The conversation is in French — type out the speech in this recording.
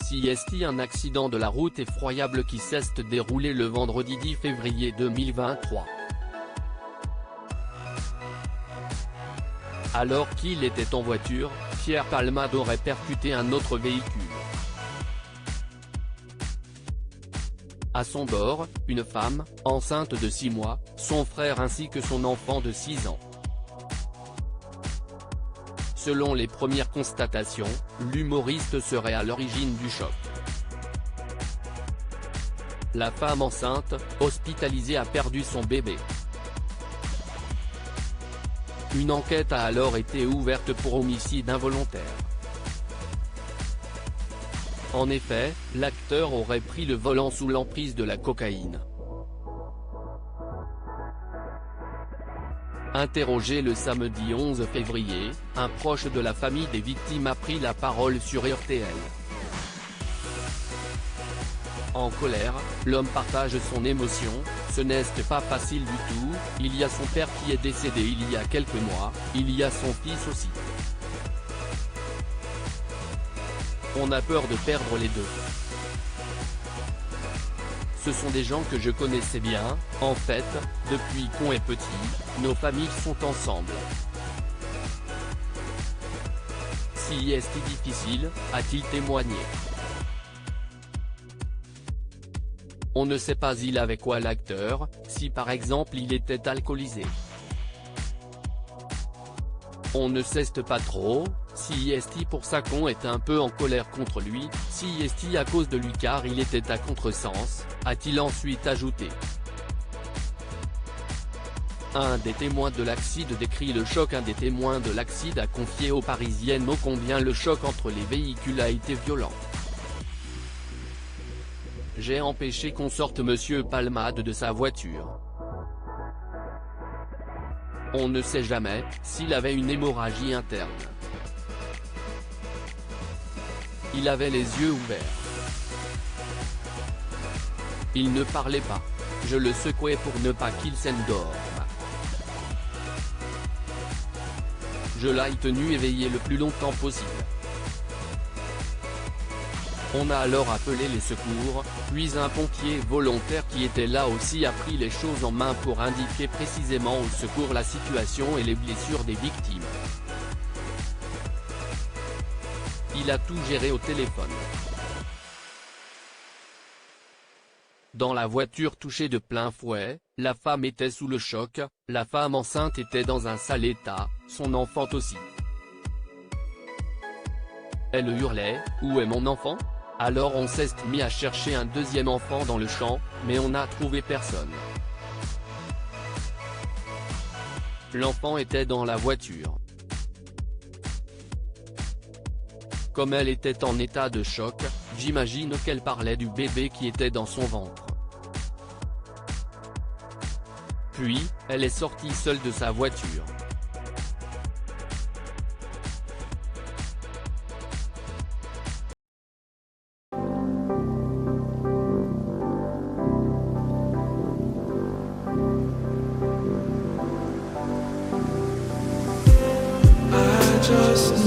CST. Un accident de la route effroyable qui s'est déroulé le vendredi 10 février 2023. Alors qu'il était en voiture, Pierre Palmade aurait percuté un autre véhicule. À son bord, une femme, enceinte de 6 mois, son frère ainsi que son enfant de 6 ans. Selon les premières constatations, l'humoriste serait à l'origine du choc. La femme enceinte, hospitalisée, a perdu son bébé. Une enquête a alors été ouverte pour homicide involontaire. En effet, l'acteur aurait pris le volant sous l'emprise de la cocaïne. Interrogé le samedi 11 février, un proche de la famille des victimes a pris la parole sur RTL. En colère, l'homme partage son émotion. Ce n'est pas facile du tout, il y a son père qui est décédé il y a quelques mois, il y a son fils aussi. On a peur de perdre les deux. Ce sont des gens que je connaissais bien, en fait, depuis qu'on est petit, nos familles sont ensemble. Si est difficile, a-t-il témoigné. On ne sait pas il avait quoi l'acteur, si par exemple il était alcoolisé. On ne sait pas trop, si est pour ça qu'on est un peu en colère contre lui, si est à cause de lui car il était à contresens, a-t-il ensuite ajouté. Un des témoins de l'accident décrit le choc. Un des témoins de l'accident a confié aux Parisiennes ô combien le choc entre les véhicules a été violent. J'ai empêché qu'on sorte Monsieur Palmade de sa voiture. On ne sait jamais s'il avait une hémorragie interne. Il avait les yeux ouverts. Il ne parlait pas. Je le secouais pour ne pas qu'il s'endorme. Je l'ai tenu éveillé le plus longtemps possible. On a alors appelé les secours, puis un pompier volontaire qui était là aussi a pris les choses en main pour indiquer précisément au secours la situation et les blessures des victimes. Il a tout géré au téléphone. Dans la voiture touchée de plein fouet, la femme était sous le choc, la femme enceinte était dans un sale état, son enfant aussi. Elle hurlait « Où est mon enfant ?» Alors on s'est mis à chercher un deuxième enfant dans le champ, mais on n'a trouvé personne. L'enfant était dans la voiture. Comme elle était en état de choc, j'imagine qu'elle parlait du bébé qui était dans son ventre. Puis, elle est sortie seule de sa voiture. Just